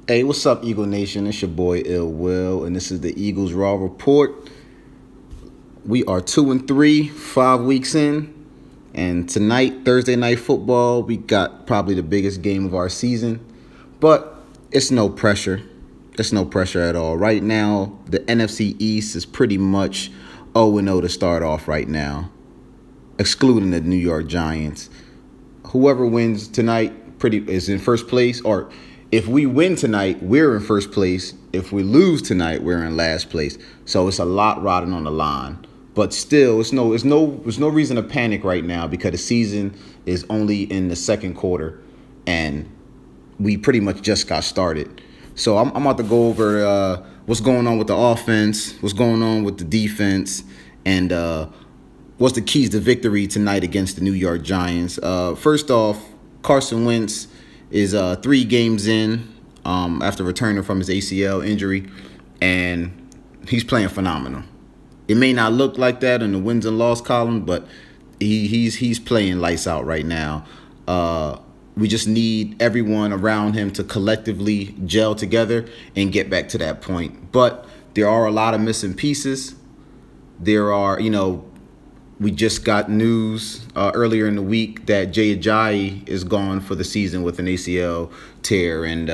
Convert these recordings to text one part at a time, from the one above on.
Hey, what's up, Eagle Nation? It's your boy Ill Will, and this is the Eagles Raw Report. We are 2-3, 5 weeks in, and tonight, Thursday night football, we got probably the biggest game of our season, but it's no pressure. It's no pressure at all. Right now, the NFC East is pretty much 0-0 to start off right now, excluding the New York Giants. Whoever wins tonight is in first place, or if we win tonight, we're in first place. If we lose tonight, we're in last place. So it's a lot riding on the line. But still, there's no reason to panic right now because the season is only in the second quarter, and we pretty much just got started. So I'm about to go over what's going on with the offense, what's going on with the defense, and what's the keys to victory tonight against the New York Giants. First off, Carson Wentz is 3 games in after returning from his ACL injury, and he's playing phenomenal. It may not look like that in the wins and loss column, but he's playing lights out right now. We just need everyone around him to collectively gel together and get back to that point. But there are a lot of missing pieces. We just got news earlier in the week that Jay Ajayi is gone for the season with an ACL tear, and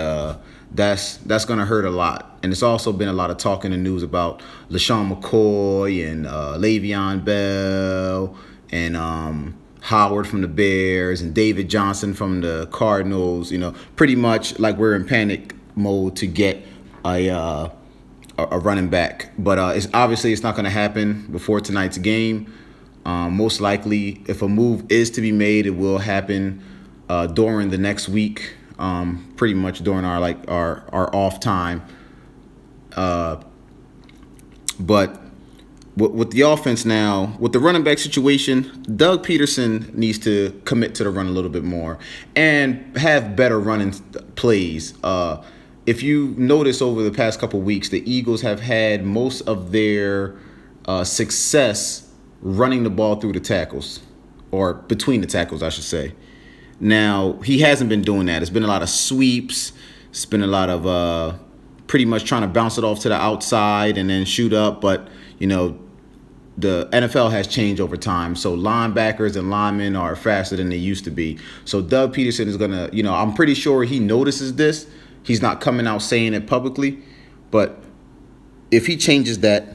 that's going to hurt a lot. And it's also been a lot of talk in the news about LaShawn McCoy and Le'Veon Bell and Howard from the Bears and David Johnson from the Cardinals. Pretty much like we're in panic mode to get a running back. But it's not going to happen before tonight's game. Most likely, if a move is to be made, it will happen during the next week, pretty much during our off time. But with the offense now, with the running back situation, Doug Peterson needs to commit to the run a little bit more and have better running plays. If you notice over the past couple weeks, the Eagles have had most of their success running the ball through the tackles, or between the tackles, I should say. Now, he hasn't been doing that. It's been a lot of sweeps. It's been a lot of pretty much trying to bounce it off to the outside and then shoot up. But, the NFL has changed over time. So linebackers and linemen are faster than they used to be. So Doug Peterson is going to, I'm pretty sure he notices this. He's not coming out saying it publicly. But if he changes that,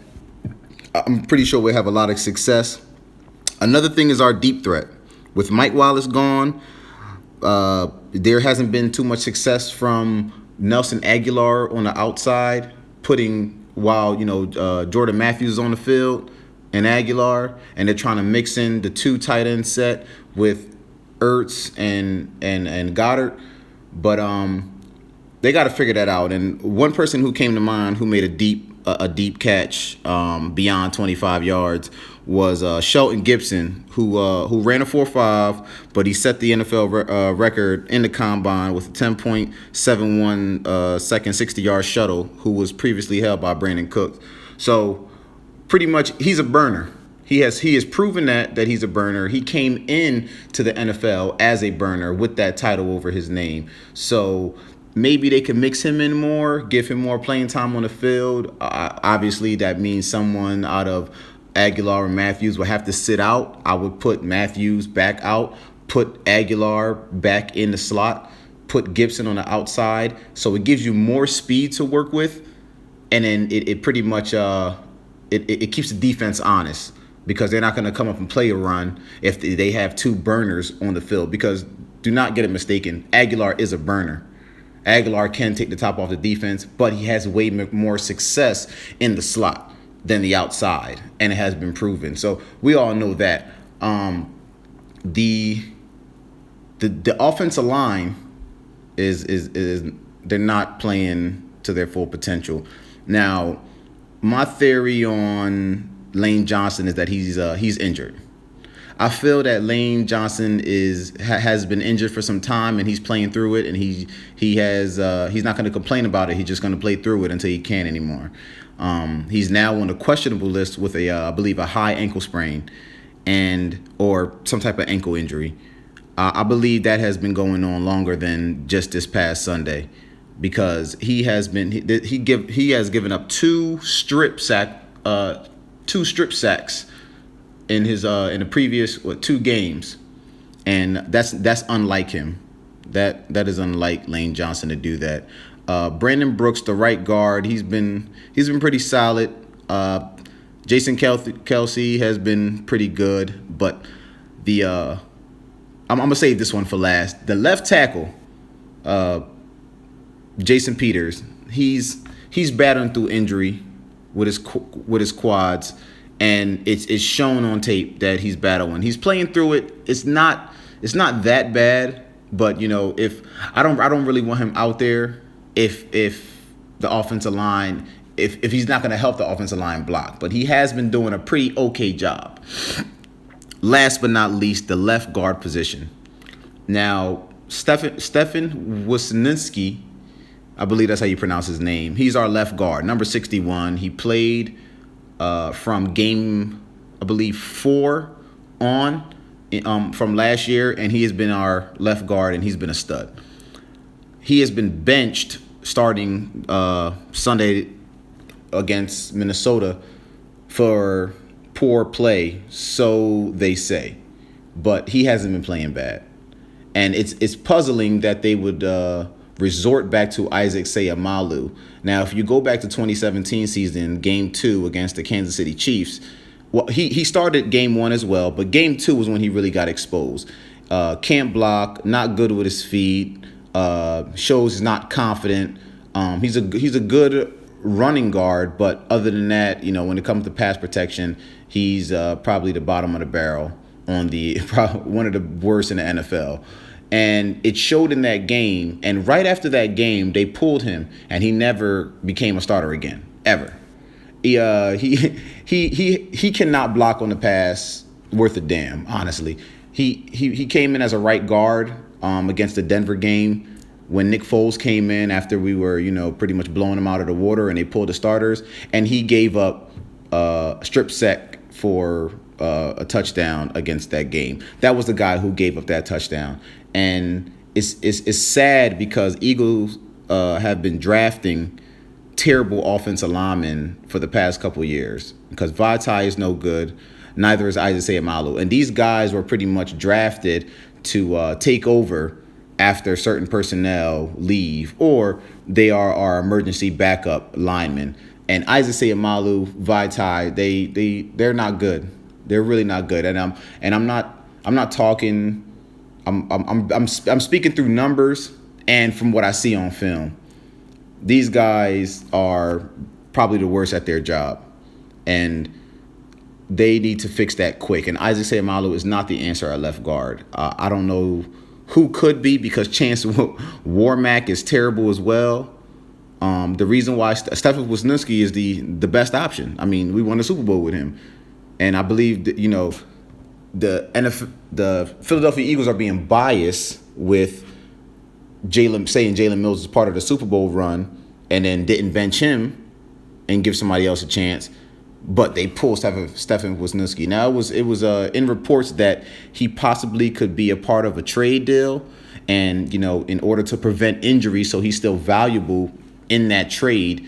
I'm pretty sure we'll have a lot of success. Another thing is our deep threat. With Mike Wallace gone, there hasn't been too much success from Nelson Aguilar on the outside, while Jordan Matthews is on the field and Aguilar, and they're trying to mix in the 2 tight end set with Ertz and Goddard. But they got to figure that out. And one person who came to mind who made a deep catch beyond 25 yards was Shelton Gibson, who ran a 4.5, but he set the NFL record in the combine with a 10.71 second 60-yard shuttle, who was previously held by Brandon Cooks. So pretty much he's a burner. He has proven that he's a burner. He came in to the NFL as a burner with that title over his name. So maybe they can mix him in more, give him more playing time on the field. Obviously, that means someone out of Aguilar and Matthews will have to sit out. I would put Matthews back out, put Aguilar back in the slot, put Gibson on the outside. So it gives you more speed to work with, and then it pretty much it keeps the defense honest, because they're not going to come up and play a run if they have 2 burners on the field. Because do not get it mistaken, Aguilar is a burner. Aguilar can take the top off the defense, but he has way more success in the slot than the outside, and it has been proven. So we all know that. The offensive line is they're not playing to their full potential. Now, my theory on Lane Johnson is that he's injured. I feel that Lane Johnson has been injured for some time, and he's playing through it, and he's not going to complain about it. He's just going to play through it until he can't anymore. He's now on the questionable list with I believe a high ankle sprain or some type of ankle injury. I believe that has been going on longer than just this past Sunday. because he has given up two strip sacks in the previous 2 games, and that's unlike him. That is unlike Lane Johnson to do that. Brandon Brooks, the right guard, he's been pretty solid. Jason Kelsey has been pretty good, but I'm gonna save this one for last. The left tackle, Jason Peters, he's battling through injury with his quads, and it's shown on tape that he's battling. He's playing through it. It's not that bad, but if I don't really want him out there if the offensive line, if he's not going to help the offensive line block, but he has been doing a pretty okay job. Last but not least, the left guard position. Now, Stefan Wisniewski, I believe that's how you pronounce his name. He's our left guard, number 61. He played from game, I believe, 4 on from last year, and he has been our left guard, and he's been a stud. He has been benched starting Sunday against Minnesota for poor play, so they say. But he hasn't been playing bad. And it's puzzling that they would resort back to Isaac Seumalo. Now, if you go back to 2017 season, Game 2 against the Kansas City Chiefs, well, he started Game 1 as well, but Game 2 was when he really got exposed. Can't block, not good with his feet, shows he's not confident. He's a good running guard, but other than that, when it comes to pass protection, he's probably the bottom of the barrel on one of the worst in the NFL. And it showed in that game. And right after that game, they pulled him, and he never became a starter again, ever. He cannot block on the pass worth a damn. Honestly, he came in as a right guard against the Denver game when Nick Foles came in after we were pretty much blowing him out of the water, and they pulled the starters, and he gave up a strip sack for a touchdown against that game. That was the guy who gave up that touchdown. And it's sad because Eagles have been drafting terrible offensive linemen for the past couple of years, because Vaitai is no good. Neither is Isaac Seumalo. And these guys were pretty much drafted to take over after certain personnel leave, or they are our emergency backup linemen. And Isaac Seumalo, Vaitai, they're not good. They're really not good. And I'm not talking. I'm speaking through numbers and from what I see on film. These guys are probably the worst at their job, and they need to fix that quick. And Isaac Seumalo is not the answer at left guard. I don't know who could be, because Chance Warmack is terrible as well. The reason why Stefan Wisniewski is the best option. I mean, we won the Super Bowl with him, and I believe that, the Philadelphia Eagles are being biased with Jalen Mills is part of the Super Bowl run, and then didn't bench him and give somebody else a chance. But they pulled Stefan Wisniewski. Now it was in reports that he possibly could be a part of a trade deal, and in order to prevent injury, so he's still valuable in that trade,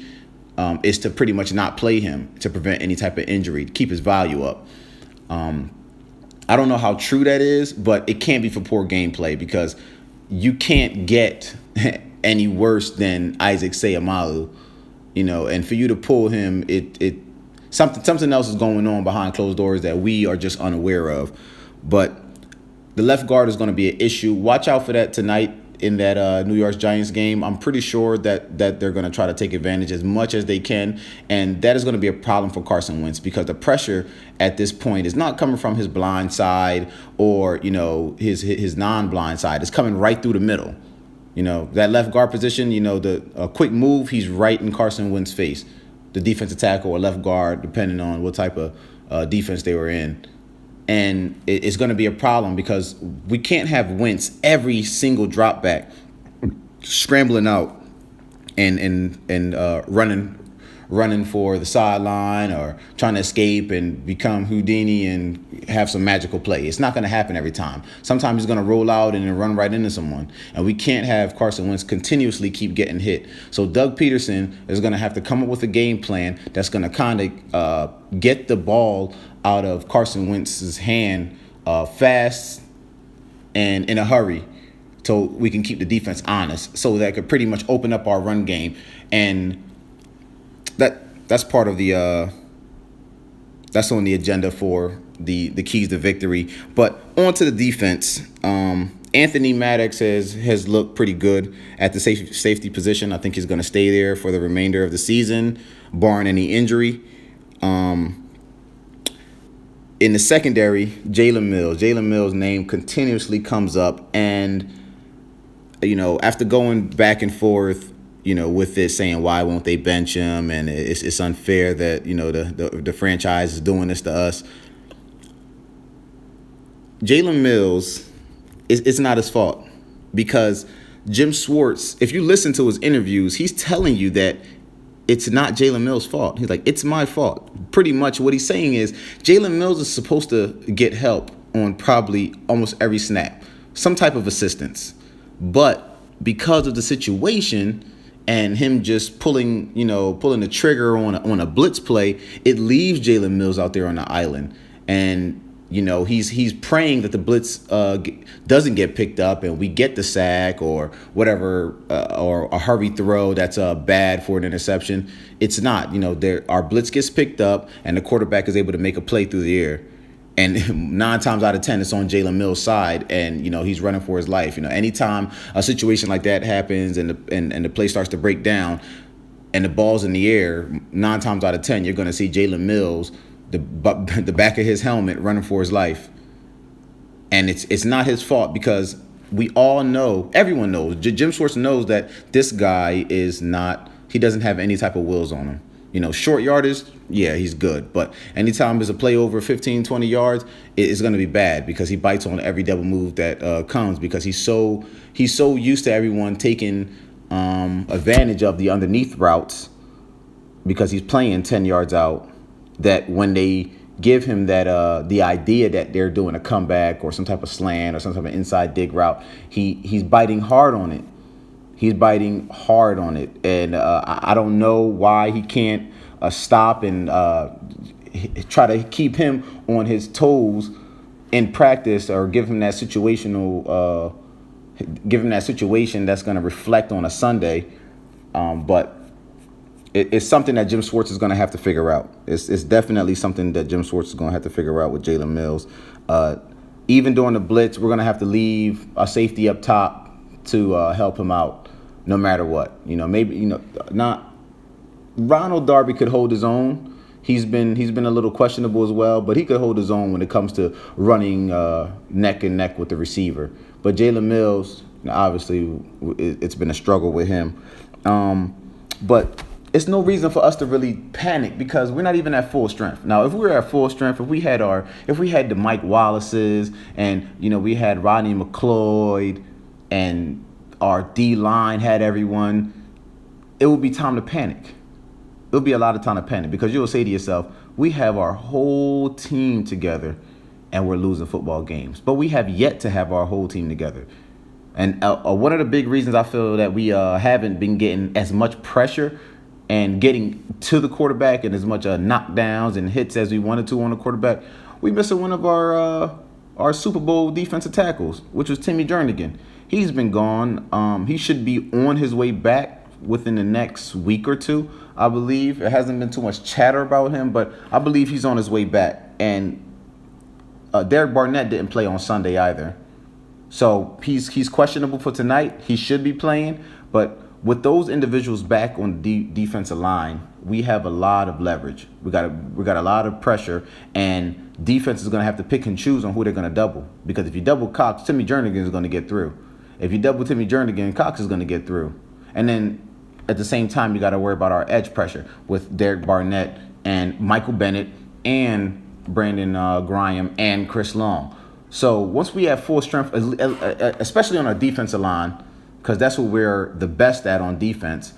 is to pretty much not play him to prevent any type of injury, to keep his value up. I don't know how true that is, but it can't be for poor gameplay, because you can't get any worse than Isaac Seumalo, and for you to pull him, something else is going on behind closed doors that we are just unaware of. But the left guard is going to be an issue. Watch out for that tonight in that New York Giants game. I'm pretty sure that they're going to try to take advantage as much as they can, and that is going to be a problem for Carson Wentz, because the pressure at this point is not coming from his blind side or his non-blind side. It's coming right through the middle. That left guard position, the quick move, he's right in Carson Wentz's face, the defensive tackle or left guard, depending on what type of defense they were in. And it's going to be a problem, because we can't have Wentz every single drop back scrambling out and running running for the sideline or trying to escape and become Houdini and have some magical play. It's not going to happen every time. Sometimes he's going to roll out and then run right into someone. And we can't have Carson Wentz continuously keep getting hit. So Doug Peterson is going to have to come up with a game plan that's going to kind of get the ball out of Carson Wentz's hand fast and in a hurry, so we can keep the defense honest, so that could pretty much open up our run game. And that's part of the that's on the agenda for the keys to victory. But on to the defense. Anthony Maddox has looked pretty good at the safety position. I think he's going to stay there for the remainder of the season, barring any injury. In the secondary, Jalen Mills' name continuously comes up, and after going back and forth, with this saying why won't they bench him, and it's unfair that the franchise is doing this to us. Jalen Mills, it's not his fault, because Jim Schwartz, if you listen to his interviews, he's telling you that it's not Jalen Mills' fault. He's like, it's my fault. Pretty much what he's saying is Jalen Mills is supposed to get help on probably almost every snap, some type of assistance. But because of the situation and him just pulling the trigger on a blitz play, it leaves Jalen Mills out there on the island. And he's praying that the blitz doesn't get picked up and we get the sack or whatever, or a hurry throw that's bad for an interception. It's not. Our blitz gets picked up and the quarterback is able to make a play through the air. And 9 times out of 10, it's on Jalen Mills' side, and he's running for his life. Anytime a situation like that happens and the play starts to break down and the ball's in the air, 9 times out of 10, you're going to see Jalen Mills, the back of his helmet, running for his life. And it's not his fault, because we all know, everyone knows, Jim Schwartz knows that this guy he doesn't have any type of wheels on him. Short yardage, yeah, he's good. But anytime there's a play over 15, 20 yards, it's going to be bad, because he bites on every double move that comes, because he's so used to everyone taking advantage of the underneath routes, because he's playing 10 yards out, that when they give him that the idea that they're doing a comeback or some type of slant or some type of inside dig route, he's biting hard on it. And I don't know why he can't stop and try to keep him on his toes in practice, or give him that situation that's going to reflect on a Sunday. But it's something that Jim Schwartz is going to have to figure out. It's definitely something that Jim Schwartz is going to have to figure out with Jalen Mills. Even during the blitz, we're going to have to leave a safety up top to help him out, no matter what. Not Ronald Darby could hold his own. He's been a little questionable as well, but he could hold his own when it comes to running neck and neck with the receiver. But Jalen Mills, obviously, it's been a struggle with him. But it's no reason for us to really panic, because we're not even at full strength. Now, if we were at full strength, if we had the Mike Wallaces, and we had Rodney McLeod, and our D-line had everyone, it would be time to panic. It would be a lot of time to panic, because you'll say to yourself, we have our whole team together and we're losing football games. But we have yet to have our whole team together. And one of the big reasons I feel that we haven't been getting as much pressure and getting to the quarterback and as much knockdowns and hits as we wanted to on the quarterback, we missing one of our Super Bowl defensive tackles, which was Timmy Jernigan. He's been gone. He should be on his way back within the next week or two, I believe. There hasn't been too much chatter about him, but I believe he's on his way back. And Derek Barnett didn't play on Sunday either. So he's questionable for tonight. He should be playing. But with those individuals back on the defensive line, we have a lot of leverage. We got a lot of pressure, and defense is going to have to pick and choose on who they're going to double. Because if you double Cox, Timmy Jernigan is going to get through. If you double Timmy Jernigan, Cox is going to get through. And then at the same time, you got to worry about our edge pressure with Derek Barnett and Michael Bennett and Brandon Graham and Chris Long. So once we have full strength, especially on our defensive line, because that's what we're the best at on defense,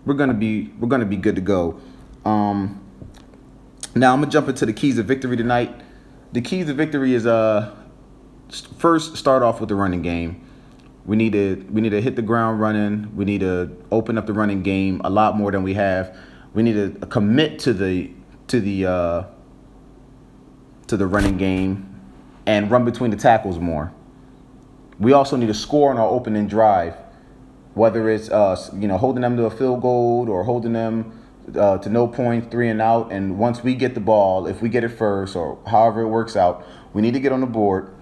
we're gonna be good to go. Um, Now I'm gonna jump into the keys of victory tonight. The keys of victory is first start off with the running game. We need to hit the ground running. We need to open up the running game a lot more than we have. We need to commit to the uh, to the running game and run between the tackles more. We also need to score on our opening drive, whether it's holding them to a field goal or holding them to no points, 3 and out. And once we get the ball, if we get it first or however it works out, we need to get on the board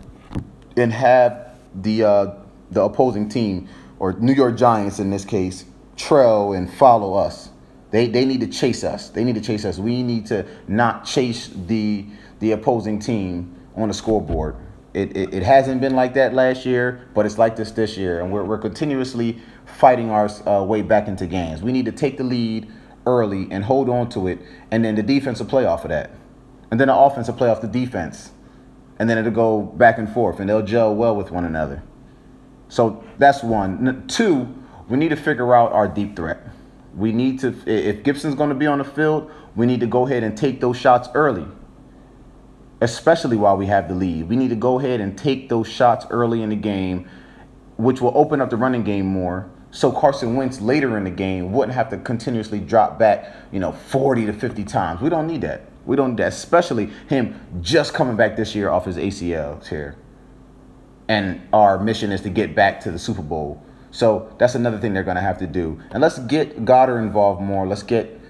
and have the opposing team, or New York Giants in this case, trail and follow us. They need to chase us. They need to chase us. We need to not chase the opposing team on the scoreboard. It hasn't been like that last year, but it's like this year, and we're continuously fighting our way back into games. We need to take the lead early and hold on to it, and then the defense will play off of that, and then the offense will play off the defense, and then it'll go back and forth, and they'll gel well with one another. So that's one. Two, we need to figure out our deep threat. We need to, if Gibson's going to be on the field, we need to go ahead and take those shots early, especially while we have the lead. We need to go ahead and take those shots early in the game, which will open up the running game more. So Carson Wentz later in the game wouldn't have to continuously drop back, 40 to 50 times. We don't need that. We don't need that, especially him just coming back this year off his ACL tear. And our mission is to get back to the Super Bowl. So that's another thing they're going to have to do. And let's get Goddard involved more. Let's get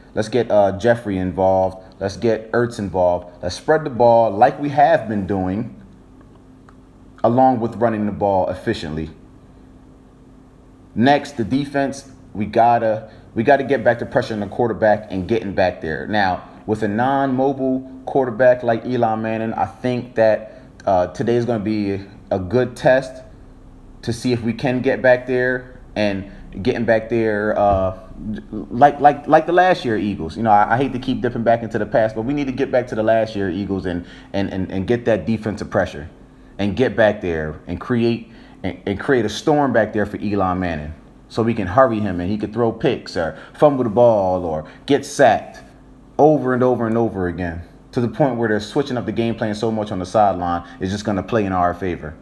Jeffrey involved. Let's get Ertz involved. Let's spread the ball like we have been doing, along with running the ball efficiently. Next, the defense. We gotta get back to pressuring the quarterback and getting back there. Now, with a non-mobile quarterback like Eli Manning, I think that today is going to be a good test to see if we can get back there and getting back there like the last year Eagles. I hate to keep dipping back into the past, but we need to get back to the last year Eagles and get that defensive pressure and get back there and create a storm back there for Eli Manning so we can hurry him and he could throw picks or fumble the ball or get sacked over and over and over again, to the point where they're switching up the game plan so much on the sideline, it's just going to play in our favor.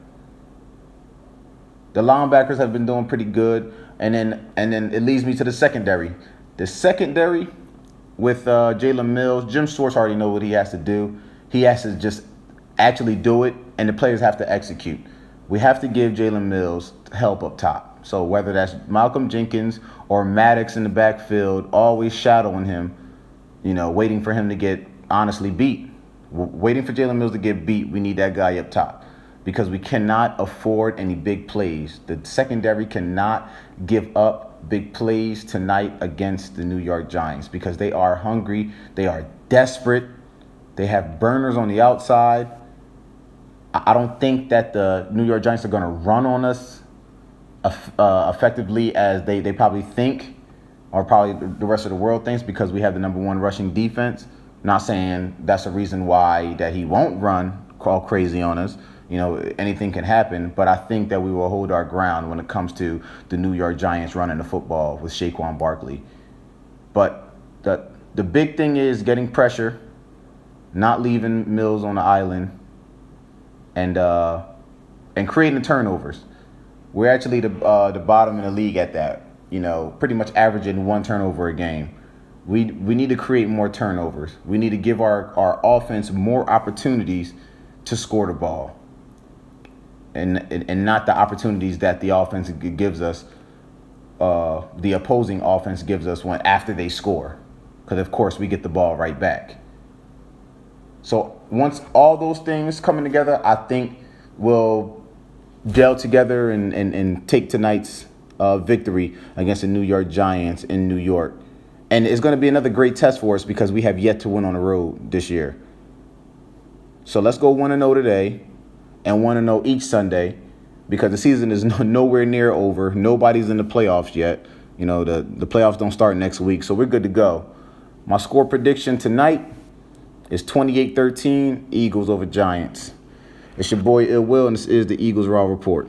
The linebackers have been doing pretty good, and then it leads me to the secondary. The secondary with Jalen Mills, Jim Schwartz already know what he has to do. He has to just actually do it, and the players have to execute. We have to give Jalen Mills help up top. So whether that's Malcolm Jenkins or Maddox in the backfield, always shadowing him, waiting for him to get honestly beat. Waiting for Jalen Mills to get beat, we need that guy up top, because we cannot afford any big plays. The secondary cannot give up big plays tonight against the New York Giants, because they are hungry. They are desperate. They have burners on the outside. I don't think that the New York Giants are going to run on us effectively as they probably think, or probably the rest of the world thinks, because we have the number one rushing defense. Not saying that's a reason why that he won't run all crazy on us. Anything can happen, but I think that we will hold our ground when it comes to the New York Giants running the football with Saquon Barkley. But the big thing is getting pressure, not leaving Mills on the island, and creating turnovers. We're actually the bottom in the league at that. Pretty much averaging one turnover a game. We need to create more turnovers. We need to give our offense more opportunities to score the ball, and not the opportunities that the offense gives us, the opposing offense gives us after they score, because of course we get the ball right back. So once all those things coming together, I think we'll gel together and take tonight's victory against the New York Giants in New York. And it's going to be another great test for us, because we have yet to win on the road this year. So let's go 1-0 today and 1-0 each Sunday, because the season is nowhere near over. Nobody's in the playoffs yet. The playoffs don't start next week, so we're good to go. My score prediction tonight is 28-13, Eagles over Giants. It's your boy Ill Will, and this is the Eagles Raw Report.